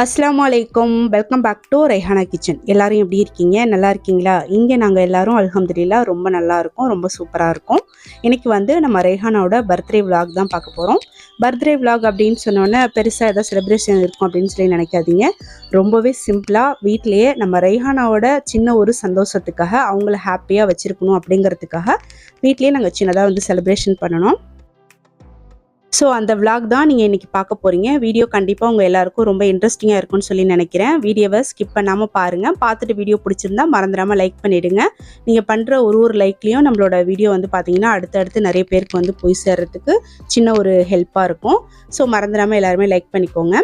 அஸ்ஸலாமு அலைக்கும். Welcome back to Rehana kitchen. எல்லாரும் எப்படி இருக்கீங்க? நல்லா இருக்கீங்களா? இங்கே நாங்கள் எல்லாரும் அல்ஹம்துலில்லாஹ் ரொம்ப நல்லா இருக்கோம், ரொம்ப சூப்பராக இருக்கும். இன்னைக்கு வந்து நம்ம ரெஹானாவோட பர்த்டே விலாக் தான் பார்க்க போகிறோம். பர்த்டே விலாக் அப்படின்னு சொன்னோன்னே பெருசாக ஏதாவது செலிப்ரேஷன் இருக்கும் அப்படின்னு சொல்லி நினைக்காதீங்க. ரொம்பவே சிம்பிளாக வீட்டிலேயே நம்ம ரெஹானாவோட சின்ன ஒரு சந்தோஷத்துக்காக அவங்கள ஹாப்பியாக வச்சுருக்கணும் அப்படிங்கிறதுக்காக வீட்லேயே நாங்கள் சின்னதாக வந்து செலிப்ரேஷன் பண்ணணும். ஸோ அந்த விலாக் தான் நீங்கள் இன்றைக்கி பார்க்க போகிறீங்க. வீடியோ கண்டிப்பாக உங்கள் எல்லாருக்கும் ரொம்ப இன்ட்ரெஸ்டிங்காக இருக்கும்னு சொல்லி நினைக்கிறேன். வீடியோவை ஸ்கிப் பண்ணாமல் பாருங்கள். பார்த்துட்டு வீடியோ பிடிச்சிருந்தா மறந்துடாமல் லைக் பண்ணிவிடுங்க. நீங்கள் பண்ணுற ஒரு லைக்லேயும் நம்மளோட வீடியோ வந்து பார்த்தீங்கன்னா அடுத்தடுத்து நிறைய பேருக்கு வந்து போய் சேர்கிறதுக்கு சின்ன ஒரு ஹெல்ப்பாக இருக்கும். ஸோ மறந்துடாமல் எல்லாருமே லைக் பண்ணிக்கோங்க.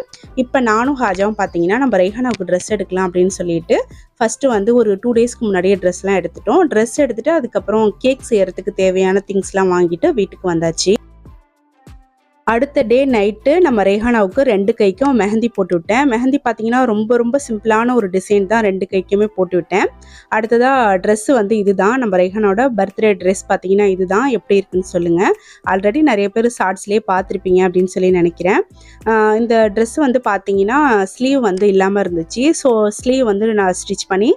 இப்போ நானும் ஹாஜாவும் பார்த்தீங்கன்னா நம்ம ரெஹானாவுக்கு ட்ரெஸ் எடுக்கலாம் அப்படின்னு சொல்லிட்டு ஃபஸ்ட்டு வந்து ஒரு 2 டேஸ்க்கு முன்னாடியே ட்ரெஸ்லாம் எடுத்துட்டோம். ட்ரெஸ் எடுத்துகிட்டு அதுக்கப்புறம் கேக் செய்கிறதுக்கு தேவையான திங்ஸ்லாம் வாங்கிட்டு வீட்டுக்கு வந்தாச்சு. அடுத்த டே நைட்டு நம்ம ரெஹானாவுக்கு 2 கைக்கும் மெஹந்தி போட்டு விட்டேன். மெஹந்தி பார்த்தீங்கன்னா ரொம்ப ரொம்ப சிம்பிளான ஒரு டிசைன் தான் 2 கைக்குமே போட்டு விட்டேன். அடுத்ததாக ட்ரெஸ்ஸு வந்து இதுதான். நம்ம ரெஹானாவோட பர்த்டே ட்ரெஸ் பார்த்தீங்கன்னா இதுதான். எப்படி இருக்குன்னு சொல்லுங்கள். ஆல்ரெடி நிறைய பேர் ஷார்ட்ஸ்லேயே பார்த்துருப்பீங்க அப்படின்னு சொல்லி நினைக்கிறேன். இந்த ட்ரெஸ் வந்து பார்த்தீங்கன்னா ஸ்லீவ் வந்து இல்லாமல் இருந்துச்சு. ஸோ ஸ்லீவ் வந்து நான் ஸ்டிச் பண்ணி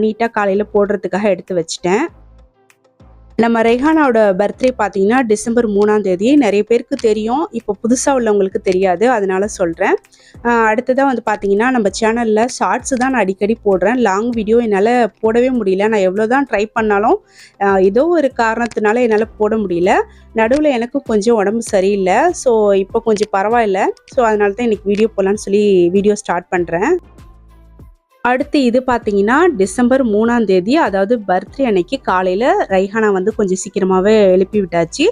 நீட்டாக காலையில் போடுறதுக்காக எடுத்து வச்சுட்டேன். நம்ம ரெஹானாவோட பர்த்டே பார்த்தீங்கன்னா டிசம்பர் 3ஆம் தேதி. நிறைய பேருக்கு தெரியும், இப்போ புதுசாக உள்ளவங்களுக்கு தெரியாது, அதனால சொல்கிறேன். அடுத்ததாக வந்து பார்த்தீங்கன்னா நம்ம சேனலில் ஷார்ட்ஸு தான் நான் அடிக்கடி போடுறேன். லாங் வீடியோ என்னால் போடவே முடியல. நான் எவ்வளோ தான் ட்ரை பண்ணாலும் ஏதோ ஒரு காரணத்தினால என்னால் போட முடியல. நடுவில் எனக்கு கொஞ்சம் உடம்பு சரியில்லை. ஸோ இப்போ கொஞ்சம் பரவாயில்ல. ஸோ அதனால தான் இன்றைக்கி வீடியோ போடலான்னு சொல்லி வீடியோ ஸ்டார்ட் பண்ணுறேன். அடுத்து இது பார்த்தீங்கன்னா டிசம்பர் 3ஆம் தேதி, அதாவது பர்த்டே அன்னைக்கு காலையில் ரெஹானா வந்து கொஞ்சம் சீக்கிரமாகவே எழுப்பி விட்டாச்சு.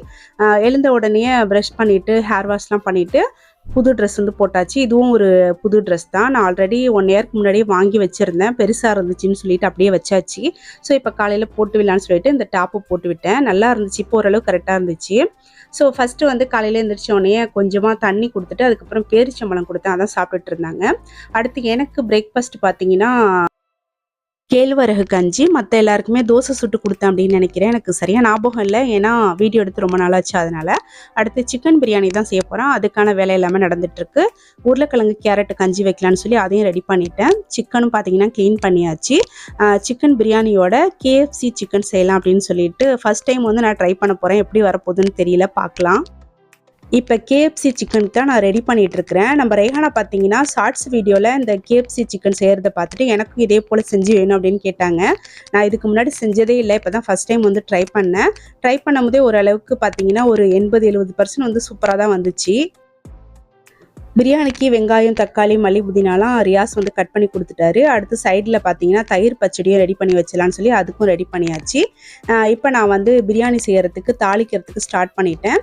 எழுந்த உடனே ப்ரஷ் பண்ணிவிட்டு ஹேர் வாஷ்லாம் பண்ணிவிட்டு புது ட்ரெஸ் வந்து போட்டாச்சு. இதுவும் ஒரு புது ட்ரெஸ் தான். நான் ஆல்ரெடி 1 இயர்க்கு முன்னாடியே வாங்கி வச்சுருந்தேன். பெருசாக இருந்துச்சுன்னு சொல்லிட்டு அப்படியே வச்சாச்சு. ஸோ இப்போ காலையில் போட்டு விடலான்னு சொல்லிட்டு இந்த டாப்பு போட்டு விட்டேன். நல்லா இருந்துச்சு. இப்போ ஓரளவு கரெக்டாக இருந்துச்சு. ஸோ ஃபஸ்ட்டு வந்து காலையில் எழுந்திரிச்சோடனே கொஞ்சமாக தண்ணி கொடுத்துட்டு அதுக்கப்புறம் பேரிச்சம்பழம் கொடுத்தேன். அதான் சாப்பிட்டுட்டு இருந்தாங்க. அடுத்து எனக்கு பிரேக்ஃபாஸ்ட் பார்த்தீங்கன்னா கேழ்வரகு கஞ்சி. மற்ற எல்லாருக்குமே தோசை சுட்டு கொடுத்தேன் அப்படின்னு நினைக்கிறேன். எனக்கு சரியாக ஞாபகம் இல்லை, ஏன்னா வீடியோ எடுத்து ரொம்ப நாளாச்சு. அதனால் அடுத்து சிக்கன் பிரியாணி தான் செய்ய போகிறேன். அதுக்கான வேலை எல்லாமே நடந்துகிட்ருக்கு. உருளைக்கிழங்கு கேரட் கஞ்சி வைக்கலான்னு சொல்லி அதையும் ரெடி பண்ணிட்டேன். சிக்கனும் பார்த்தீங்கன்னா க்ளீன் பண்ணியாச்சு. சிக்கன் பிரியாணியோட KFC சிக்கன் செய்யலாம் அப்படின்னு சொல்லிட்டு ஃபஸ்ட் டைம் வந்து நான் ட்ரை பண்ண போகிறேன். எப்படி வரப்போகுதுன்னு தெரியல, பார்க்கலாம். இப்போ KFC சிக்கனுக்கு தான் நான் ரெடி பண்ணிகிட்ருக்கிறேன். நம்ம ரெஹானா பார்த்தீங்கன்னா ஷார்ட்ஸ் வீடியோவில் இந்த KFC சிக்கன் செய்கிறத பார்த்துட்டு எனக்கும் இதே போல் செஞ்சு வேணும் அப்படின்னு கேட்டாங்க. நான் இதுக்கு முன்னாடி செஞ்சதே இல்லை. இப்போ தான் ஃபஸ்ட் டைம் வந்து ட்ரை பண்ணேன். ட்ரை பண்ணும்போதே ஓரளவுக்கு பார்த்தீங்கன்னா ஒரு 80-70% வந்து சூப்பராக தான் வந்துச்சு. பிரியாணிக்கு வெங்காயம், தக்காளி, மல்லி, புதினாலாம் ரியாஸ் வந்து கட் பண்ணி கொடுத்துட்டாரு. அடுத்து சைடில் பார்த்தீங்கன்னா தயிர் பச்சடியும் ரெடி பண்ணி வச்சலான்னு சொல்லி அதுக்கும் ரெடி பண்ணியாச்சு. இப்போ நான் வந்து பிரியாணி செய்கிறதுக்கு தாளிக்கிறதுக்கு ஸ்டார்ட் பண்ணிட்டேன்.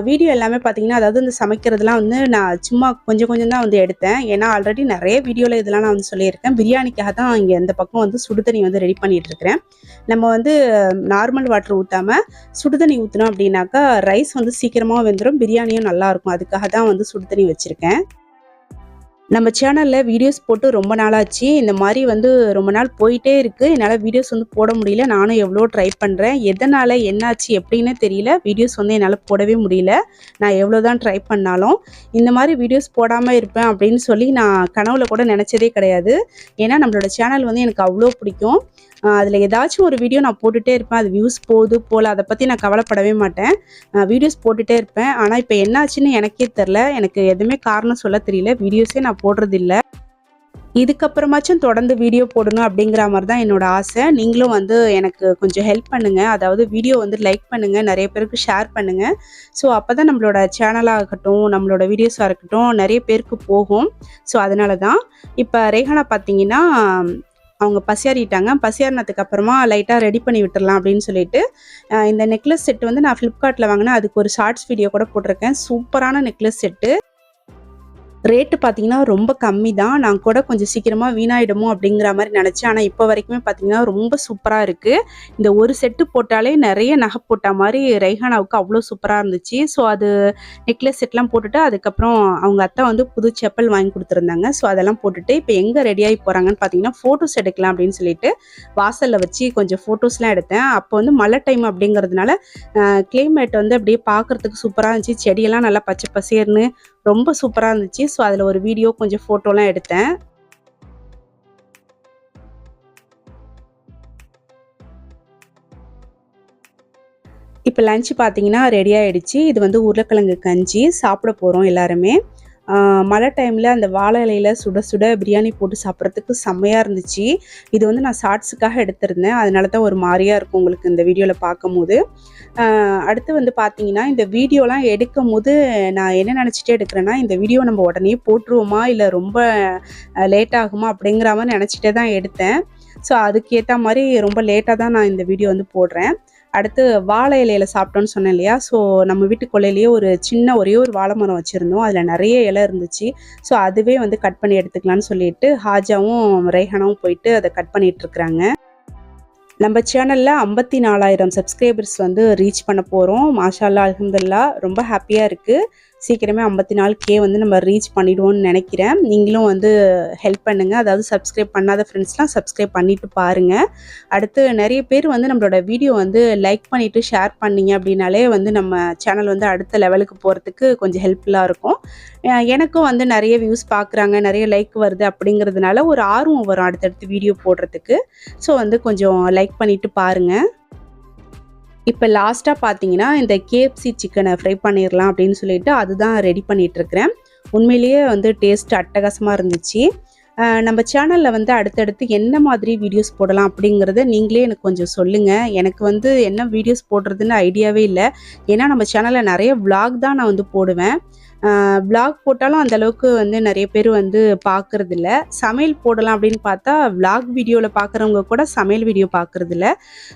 வீடியோ எல்லாமே பார்த்தீங்கன்னா அதாவது இந்த சமைக்கிறதுலாம் வந்து நான் சும்மா கொஞ்சம் கொஞ்சம் தான் வந்து எடுத்தேன். ஏன்னா ஆல்ரெடி நிறைய வீடியோவில் இதெல்லாம் நான் வந்து சொல்லியிருக்கேன். பிரியாணிக்காக தான் இங்கே இந்த பக்கம் வந்து சுடுதண்ணி வந்து ரெடி பண்ணிகிட்ருக்கிறேன். நம்ம வந்து நார்மல் வாட்டர் ஊற்றாமல் சுடுதண்ணி ஊற்றினோம் அப்படின்னாக்கா ரைஸ் வந்து சீக்கிரமாக வெந்துடும், பிரியாணியும் நல்லாயிருக்கும். அதுக்காக தான் வந்து சுடுதண்ணி வச்சுருக்கேன். நம்ம சேனலில் வீடியோஸ் போட்டு ரொம்ப நாளாச்சு. இந்த மாதிரி வந்து ரொம்ப நாள் போயிட்டே இருக்குது. என்னால் வீடியோஸ் வந்து போட முடியல. நானும் எவ்வளோ ட்ரை பண்ணுறேன். எதனால் என்னாச்சு எப்படின்னு தெரியல. வீடியோஸ் வந்து என்னால் போடவே முடியல. நான் எவ்வளோ தான் ட்ரை பண்ணாலும் இந்த மாதிரி வீடியோஸ் போடாமல் இருப்பேன் அப்படின்னு சொல்லி நான் கனவுல கூட நினச்சதே கிடையாது. ஏன்னா நம்மளோட சேனல் வந்து எனக்கு அவ்வளோ பிடிக்கும். அதில் ஏதாச்சும் ஒரு வீடியோ நான் போட்டுகிட்டே இருப்பேன். அது வியூஸ் போல அதை பற்றி நான் கவலைப்படவே மாட்டேன். வீடியோஸ் போட்டுகிட்டே இருப்பேன். ஆனால் இப்போ என்னாச்சுன்னு எனக்கே தெரில. எனக்கு எதுவுமே காரணம் சொல்ல தெரியல. வீடியோஸே நான் போடுறதில்ல. இதுக்கப்புறமாச்சும் தொடர்ந்து வீடியோ போடணும் அப்படிங்கிற மாதிரி தான் என்னோட ஆசை. நீங்களும் வந்து எனக்கு கொஞ்சம் ஹெல்ப் பண்ணுங்கள். அதாவது வீடியோ வந்து லைக் பண்ணுங்கள், நிறைய பேருக்கு ஷேர் பண்ணுங்கள். ஸோ அப்போ தான் நம்மளோட சேனலாக இருக்கட்டும், நம்மளோட வீடியோஸாக இருக்கட்டும் நிறைய பேருக்கு போகும். ஸோ அதனால தான் இப்போ ரெஹானா பார்த்தீங்கன்னா அவங்க பசியாறிட்டாங்க. பசியாறினதுக்கு அப்புறமா லைட்டாக ரெடி பண்ணி விட்டுடலாம் அப்படின்னு சொல்லிட்டு இந்த நெக்லஸ் செட்டு வந்து நான் ஃப்ளிப்கார்ட்டில் வாங்கினேன். அதுக்கு ஒரு ஷார்ட்ஸ் வீடியோ கூட போட்டிருக்கேன். சூப்பரான நெக்லஸ் செட்டு. ரேட்டு பார்த்தீங்கன்னா ரொம்ப கம்மி தான். நான் கூட கொஞ்சம் சீக்கிரமாக வீணாயிடுமோ அப்படிங்கிற மாதிரி நினச்சேன். ஆனால் இப்போ வரைக்குமே பார்த்தீங்கன்னா ரொம்ப சூப்பராக இருக்குது. இந்த ஒரு செட்டு போட்டாலே நிறைய நகை போட்ட மாதிரி ரெஹானாவுக்கு அவ்வளோ சூப்பராக இருந்துச்சு. ஸோ அது நெக்லஸ் செட்லாம் போட்டுட்டு அதுக்கப்புறம் அவங்க அத்தை வந்து புது செப்பல் வாங்கி கொடுத்துருந்தாங்க. ஸோ அதெல்லாம் போட்டுட்டு இப்போ எங்கே ரெடியாகி போகிறாங்கன்னு பார்த்தீங்கன்னா ஃபோட்டோஸ் எடுக்கலாம் அப்படின்னு சொல்லிட்டு வாசலில் வச்சு கொஞ்சம் ஃபோட்டோஸ்லாம் எடுத்தேன். அப்போ வந்து மழை டைம் அப்படிங்கிறதுனால கிளைமேட் வந்து அப்படியே பார்க்குறதுக்கு சூப்பராக இருந்துச்சு. செடியெல்லாம் நல்லா பச்சை பசேர்னு ரொம்ப சூப்பராக இருந்துச்சு. ஸோ அதில் ஒரு வீடியோ கொஞ்சம் ஃபோட்டோலாம் எடுத்தேன். இப்போ லஞ்ச் பார்த்தீங்கன்னா ரெடி ஆகிடுச்சு. இது வந்து உருளைக்கிழங்கு கஞ்சி சாப்பிட போகிறோம் எல்லாருமே. மழை டைமில் அந்த வாழை இலையில் சுட சுட பிரியாணி போட்டு சாப்பிட்றதுக்கு செம்மையாக இருந்துச்சு. இது வந்து நான் ஷார்ட்ஸுக்காக எடுத்திருந்தேன். அதனால தான் ஒரு மாதிரியாக இருக்கும் உங்களுக்கு இந்த வீடியோவில் பார்க்கும்போது. அடுத்து வந்து பார்த்தீங்கன்னா இந்த வீடியோலாம் எடுக்கும்போது நான் என்ன நினச்சிட்டே எடுக்கிறேன்னா, இந்த வீடியோ நம்ம உடனே போட்டுருவோமா இல்லை ரொம்ப லேட் ஆகுமா அப்படிங்கிற மாதிரி நினச்சிட்டே தான் எடுத்தேன். ஸோ அதுக்கேற்ற மாதிரி ரொம்ப லேட்டாக தான் நான் இந்த வீடியோ வந்து போடுறேன். அடுத்து வாழை இலையில சாப்பிட்டோன்னு சொன்னேன் இல்லையா? ஸோ நம்ம வீட்டு கொல்லையிலேயே ஒரு சின்ன ஒரே ஒரு வாழை மரம் வச்சுருந்தோம். அதில் நிறைய இலை இருந்துச்சு. ஸோ அதுவே வந்து கட் பண்ணி எடுத்துக்கலான்னு சொல்லிட்டு ஹாஜாவும் ரெய்ஹானாவும் போயிட்டு அதை கட் பண்ணிகிட்ருக்குறாங்க. நம்ம சேனலில் 54,000 சப்ஸ்கிரைபர்ஸ் வந்து ரீச் பண்ண போகிறோம். மாஷா அல்லாஹ், அல்ஹம்துலில்லாஹ். ரொம்ப ஹாப்பியாக இருக்குது. சீக்கிரமே 54K வந்து நம்ம ரீச் பண்ணிடுவோம்னு நினைக்கிறேன். நீங்களும் வந்து ஹெல்ப் பண்ணுங்கள். அதாவது சப்ஸ்கிரைப் பண்ணாத ஃப்ரெண்ட்ஸ்லாம் சப்ஸ்கிரைப் பண்ணிவிட்டு பாருங்கள். அடுத்து நிறைய பேர் வந்து நம்மளோட வீடியோ வந்து லைக் பண்ணிவிட்டு ஷேர் பண்ணிங்க அப்படின்னாலே வந்து நம்ம சேனல் வந்து அடுத்த லெவலுக்கு போகிறதுக்கு கொஞ்சம் ஹெல்ப்ஃபுல்லாக இருக்கும். எனக்கும் வந்து நிறைய வியூஸ் பார்க்குறாங்க, நிறைய லைக் வருது அப்படிங்கிறதுனால ஒரு ஆர்வம் வரும் அடுத்தடுத்து வீடியோ போடுறதுக்கு. ஸோ வந்து கொஞ்சம் லைக் பண்ணிவிட்டு பாருங்கள். இப்போ லாஸ்ட்டாக பார்த்தீங்கன்னா இந்த KFC சிக்கனை ஃப்ரை பண்ணிடலாம் அப்படின்னு சொல்லிட்டு அதுதான் ரெடி பண்ணிகிட்ருக்கிறேன். உண்மையிலேயே வந்து டேஸ்ட் அட்டகாசமாக இருந்துச்சு. நம்ம சேனலில் வந்து அடுத்தடுத்து என்ன மாதிரி வீடியோஸ் போடலாம் அப்படிங்கிறத நீங்களே எனக்கு கொஞ்சம் சொல்லுங்கள். எனக்கு வந்து என்ன வீடியோஸ் போடுறதுன்னு ஐடியாவே இல்லை. ஏன்னா நம்ம சேனலில் நிறைய vlog தான் நான் வந்து போடுவேன். vlog போட்டாலும் அந்தளவுக்கு வந்து நிறைய பேர் வந்து பார்க்குறதில்ல. சமையல் போடலாம் அப்படின்னு பார்த்தா vlog வீடியோவில் பார்க்குறவங்க கூட சமையல் வீடியோ பார்க்குறதில்ல.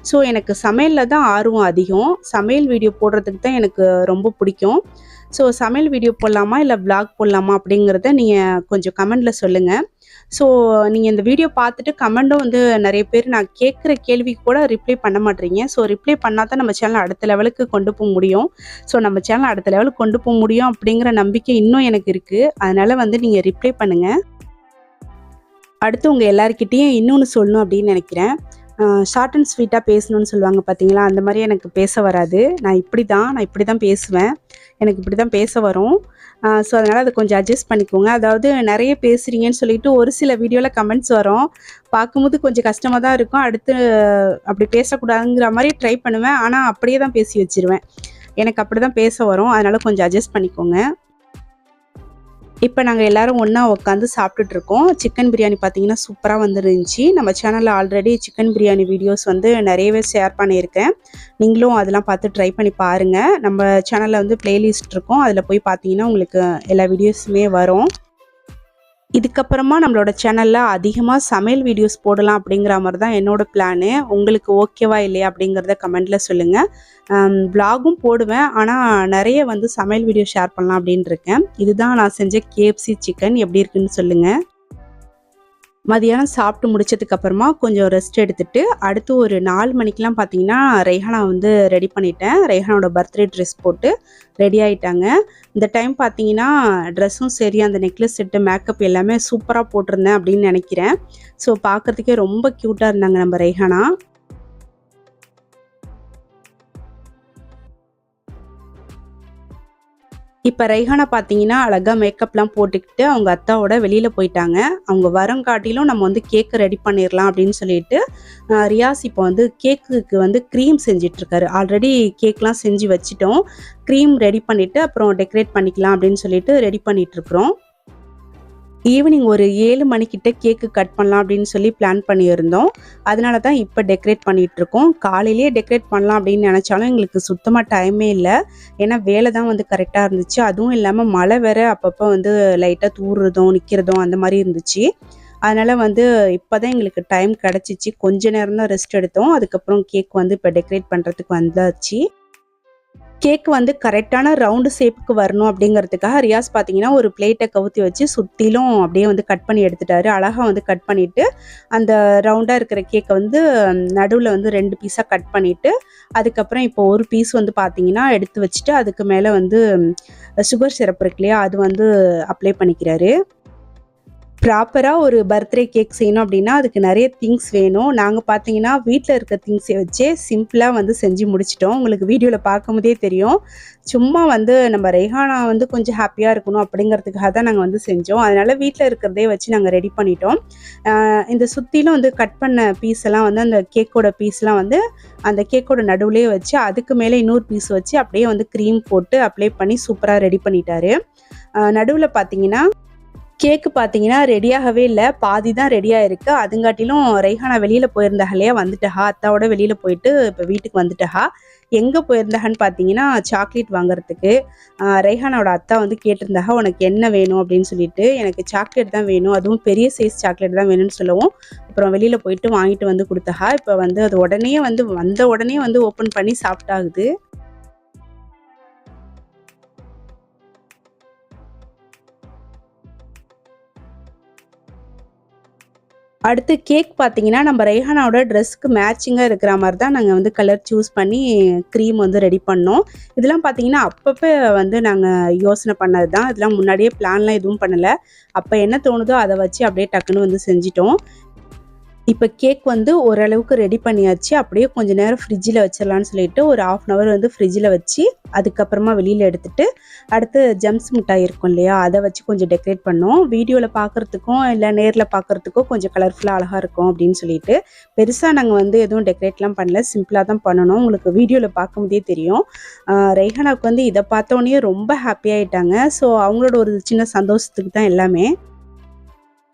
ஸோ எனக்கு சமையலில் தான் ஆர்வம் அதிகம். சமையல் வீடியோ போடுறதுக்கு தான் எனக்கு ரொம்ப பிடிக்கும். ஸோ சமையல் வீடியோ போடலாமா இல்லை vlog போடலாமா அப்படிங்கிறத நீங்கள் கொஞ்சம் கமெண்டில் சொல்லுங்கள். ஸோ நீங்கள் இந்த வீடியோ பார்த்துட்டு கமெண்டும் வந்து நிறைய பேர் நான் கேட்குற கேள்விக்கு கூட ரிப்ளை பண்ண மாட்டேறீங்க. ஸோ ரிப்ளை பண்ணால் தான் நம்ம சேனல் அடுத்த லெவலுக்கு கொண்டு போக முடியும். ஸோ நம்ம சேனல் அடுத்த லெவலுக்கு கொண்டு போக முடியும் அப்படிங்கிற நம்பிக்கை இன்னும் எனக்கு இருக்குது. அதனால் வந்து நீங்கள் ரிப்ளை பண்ணுங்கள். அடுத்து உங்கள் எல்லாருக்கிட்டேயும் இன்னொன்று சொல்லணும் அப்படின்னு நினைக்கிறேன். ஷார்ட் அண்ட் ஸ்வீட்டாக பேசணும்னு சொல்லுவாங்க பார்த்தீங்களா? அந்த மாதிரி எனக்கு பேச வராது. நான் இப்படி தான் பேசுவேன். எனக்கு இப்படி தான் பேச வரும். ஸோ அதனால் அதை கொஞ்சம் அட்ஜஸ்ட் பண்ணிக்கோங்க. அதாவது நிறைய பேசுகிறீங்கன்னு சொல்லிட்டு ஒரு சில வீடியோவில் கமெண்ட்ஸ் வரும். பார்க்கும்போது கொஞ்சம் கஷ்டமாக தான் இருக்கும். அடுத்து அப்படி பேசக்கூடாதுங்கிற மாதிரி ட்ரை பண்ணுவேன். ஆனால் அப்படியே தான் பேசி வச்சுருவேன். எனக்கு அப்படி தான் பேச வரும். அதனால் கொஞ்சம் அட்ஜஸ்ட் பண்ணிக்கோங்க. இப்போ நாங்கள் எல்லோரும் ஒன்றா உட்காந்து சாப்பிட்டுட்ருக்கோம். சிக்கன் பிரியாணி பார்த்தீங்கன்னா சூப்பராக வந்துருந்துச்சு. நம்ம சேனலில் ஆல்ரெடி சிக்கன் பிரியாணி வீடியோஸ் வந்து நிறையவே ஷேர் பண்ணியிருக்கேன். நீங்களும் அதெல்லாம் பார்த்து ட்ரை பண்ணி பாருங்கள். நம்ம சேனலில் வந்து ப்ளேலிஸ்ட் இருக்கும். அதில் போய் பார்த்தீங்கன்னா உங்களுக்கு எல்லா வீடியோஸுமே வரும். இதுக்கப்புறமா நம்மளோட சேனலில் அதிகமாக சமையல் வீடியோஸ் போடலாம் அப்படிங்கிற மாதிரி தான் என்னோடய பிளானு. உங்களுக்கு ஓகேவா இல்லையா அப்படிங்கிறத கமெண்ட்டில் சொல்லுங்கள். vlogகும் போடுவேன். ஆனால் நிறைய வந்து சமையல் வீடியோ ஷேர் பண்ணலாம் அப்படின்னு இருக்கேன். இதுதான் நான் செஞ்ச KFC சிக்கன். எப்படி இருக்குன்னு சொல்லுங்கள். மதியானம் சாப்பிட்டு முடிச்சதுக்கப்புறமா கொஞ்சம் ரெஸ்ட் எடுத்துகிட்டு அடுத்து ஒரு 4 மணிக்கெலாம் பார்த்தீங்கன்னா ரெய்ஹானா வந்து ரெடி பண்ணிட்டேன். ரெய்ஹானோட பர்த்டே ட்ரெஸ் போட்டு ரெடி ஆகிட்டாங்க. இந்த டைம் பார்த்தீங்கன்னா ட்ரெஸ்ஸும் சரி, அந்த நெக்லஸ் செட்டு, மேக்கப் எல்லாமே சூப்பராக போட்டிருந்தேன் அப்படின்னு நினைக்கிறேன். ஸோ பார்க்குறதுக்கே ரொம்ப க்யூட்டாக இருந்தாங்க நம்ம ரெய்ஹானா. இப்போ ரெய்ஹானா பார்த்தீங்கன்னா அழகாக மேக்கப்லாம் போட்டுக்கிட்டு அவங்க அத்தாவோட வெளியில் போயிட்டாங்க. அவங்க வரங்காட்டிலும் நம்ம வந்து கேக்கு ரெடி பண்ணிடலாம் அப்படின்னு சொல்லிட்டு ரியாஸ் இப்போ வந்து கேக்குக்கு வந்து க்ரீம் செஞ்சிட்ருக்காரு. ஆல்ரெடி கேக்லாம் செஞ்சு வச்சுட்டோம். க்ரீம் ரெடி பண்ணிவிட்டு அப்புறம் டெக்கரேட் பண்ணிக்கலாம் அப்படின்னு சொல்லிட்டு ரெடி பண்ணிகிட்ருக்குறோம். ஈவினிங் ஒரு 7 மணிக்கிட்ட கேக்கு கட் பண்ணலாம் அப்படின்னு சொல்லி பிளான் பண்ணியிருந்தோம். அதனால தான் இப்போ டெக்கரேட் பண்ணிகிட்ருக்கோம். காலையிலேயே டெக்கரேட் பண்ணலாம் அப்படின்னு நினச்சாலும் எங்களுக்கு சுத்தமாக டைமே இல்லை. ஏன்னா வேலை தான் வந்து கரெக்டாக இருந்துச்சு. அதுவும் இல்லாமல் மழை வேற அப்பப்போ வந்து லைட்டாக தூறுறதும் நிற்கிறதும் அந்த மாதிரி இருந்துச்சு. அதனால் வந்து இப்போ தான் எங்களுக்கு டைம் கிடச்சிச்சு. கொஞ்ச நேரம் தான் ரெஸ்ட் எடுத்தோம். அதுக்கப்புறம் கேக் வந்து இப்போ டெக்கரேட் பண்ணுறதுக்கு வந்தாச்சு. கேக் வந்து கரெக்டான ரவுண்டு ஷேப்புக்கு வரணும் அப்படிங்கிறதுக்காக ரியாஸ் பார்த்தீங்கன்னா ஒரு பிளேட்டை கவுத்தி வச்சு சுற்றிலும் அப்படியே வந்து கட் பண்ணி எடுத்துட்டாரு. அழகாக வந்து கட் பண்ணிவிட்டு அந்த ரவுண்டாக இருக்கிற கேக்கை வந்து நடுவில் வந்து 2 பீஸாக கட் பண்ணிவிட்டு அதுக்கப்புறம் இப்போ ஒரு பீஸ் வந்து பார்த்தீங்கன்னா எடுத்து வச்சுட்டு அதுக்கு மேலே வந்து சுகர் சிரப் இருக்கு இல்லையா, அது வந்து அப்ளை பண்ணிக்கிறாரு. ப்ராப்பரா ஒரு பர்த்டே கேக் செய்யணும் அப்படின்னா, அதுக்கு நெறைய திங்ஸ் வேணும். நாங்க பார்த்தீங்கன்னா, வீட்ல இருக்க திங்ஸ வச்சே சிம்பிளா வந்து செஞ்சு முடிச்சுட்டோம். உங்களுக்கு வீடியோல பார்க்கும்போதே தெரியும். சும்மா வந்து நம்ம ரெஹானா வந்து கொஞ்சம் ஹேப்பியா இருக்கணும் அப்படிங்கிறதுக்காக தான் நாங்க வந்து செஞ்சோம். அதனால வீட்ல இருக்கிறதே வச்சு நாங்க ரெடி பண்ணிட்டோம். இந்த சுத்திலும் வந்து கட் பண்ண பீஸ் எல்லாம் வந்து அந்த கேக்கோட பீஸ்லாம் வந்து அந்த கேக்கோட நடுவுலயே வச்சு, அதுக்கு மேல இன்னொரு பீஸ் வச்சு அப்படியே வந்து கிரீம் போட்டு அப்ளை பண்ணி சூப்பரா ரெடி பண்ணிட்டாரு. நடுவுல பார்த்தீங்கன்னா கேக்கு பார்த்தீங்கன்னா, ரெடியாகவே இல்ல. பாதி தான் ரெடியா இருக்கு. அதுங்காட்டிலும் ரெய்ஹானா வெளியில போயிருந்தாக இல்லையா, வந்துட்டஹா. அத்தாவோட வெளியில போயிட்டு இப்ப வீட்டுக்கு வந்துட்டஹா. எங்க போயிருந்தாகன்னு பார்த்தீங்கன்னா, சாக்லேட் வாங்குறதுக்கு. ரெய்ஹானாவோட அத்தா வந்து கேட்டிருந்தாங்க, "உனக்கு என்ன வேணும்?" அப்படின்னு சொல்லிட்டு. "எனக்கு சாக்லேட் தான் வேணும். அதுவும் பெரிய சைஸ் சாக்லேட் தான் வேணும்னு" சொல்லவும், அப்புறம் வெளியில போயிட்டு வாங்கிட்டு வந்து குடுத்தஹா. இப்ப வந்து அது உடனே வந்து வந்த உடனே வந்து ஓப்பன் பண்ணி சாப்பிட்டாகுது. அடுத்து கேக் பார்த்தீங்கன்னா, நம்ம ரெய்ஹானாவோட ட்ரெஸ்க்கு மேட்சிங்கா இருக்கிற மாரி தான் நாங்க வந்து கலர் சூஸ் பண்ணி க்ரீம் வந்து ரெடி பண்ணோம். இதெல்லாம் பார்த்தீங்கன்னா, அப்பப்ப வந்து நாங்க யோசனை பண்ணது தான். இதெல்லாம் முன்னாடியே பிளான்லாம் எதுவும் பண்ணல. அப்ப என்ன தோணுதோ அத வச்சு அப்படியே டக்குன்னு வந்து செஞ்சுட்டோம். இப்ப கேக் வந்து ஓரளவுக்கு ரெடி பண்ணியாச்சு. அப்படியே கொஞ்ச நேரம் ஃப்ரிட்ஜில வச்சிடலான்னு சொல்லிட்டு ஒரு 1/2 அன் ஹவர் வந்து ஃப்ரிட்ஜில வச்சு, அதுக்கப்புறமா வெளியில எடுத்துட்டு, அடுத்து ஜெம்ஸ் மிட்டாய் இருக்கும் இல்லையா? அத வச்சு கொஞ்சம் டெக்கரேட் பண்ணோம். வீடியோல பார்க்கறதுக்கும், இல்ல நேர்ல பார்க்கறதுக்கும் கொஞ்சம் கலர்ஃபுல்லா அழகா இருக்கும் அப்படின்னு சொல்லிட்டு, பெருசா நாங்க வந்து எதுவும் டெக்கரேட்லாம் பண்ணல. சிம்பிளா தான் பண்ணுனோம். உங்களுக்கு வீடியோல பார்க்கும்போதே தெரியும். ரெய்ஹானாவுக்கு வந்து இத பார்த்தோனயே ரொம்ப ஹாப்பி ஆயிட்டாங்க. ஸோ அவங்களோட ஒரு சின்ன சந்தோஷத்துக்கு தான் எல்லாமே.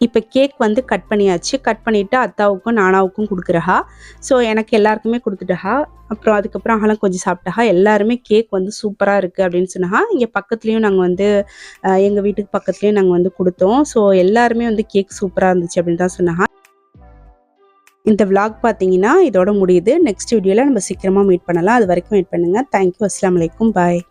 இப்ப கேக் வந்து கட் பண்ணியாச்சு. கட் பண்ணிட்டு அத்தாவுக்கும், நானாவுக்கும் குடுக்குறஹா. ஸோ எனக்கு எல்லாருக்குமே குடுத்துட்டஹா. அப்புறம் அதுக்கப்புறம் அவலாம் கொஞ்சம் சாப்பிட்டஹா. எல்லாருமே கேக் வந்து சூப்பரா இருக்கு அப்படின்னு சொன்னஹா. இங்க பக்கத்துலயும் நாங்க வந்து எங்க வீட்டுக்கு பக்கத்துலயும் நாங்க வந்து குடுத்தோம். ஸோ எல்லாருமே வந்து கேக் சூப்பரா இருந்துச்சு அப்படின்னு தான் சொன்னஹா. இந்த விளாக் பார்த்தீங்கன்னா, இதோட முடியுது. நெக்ஸ்ட் வீடியோல நம்ம சீக்கிரமா மீட் பண்ணலாம். அது வரைக்கும் வெயிட் பண்ணுங்க. Thank you. அஸ்ஸலாமு அலைக்கும். பாய்.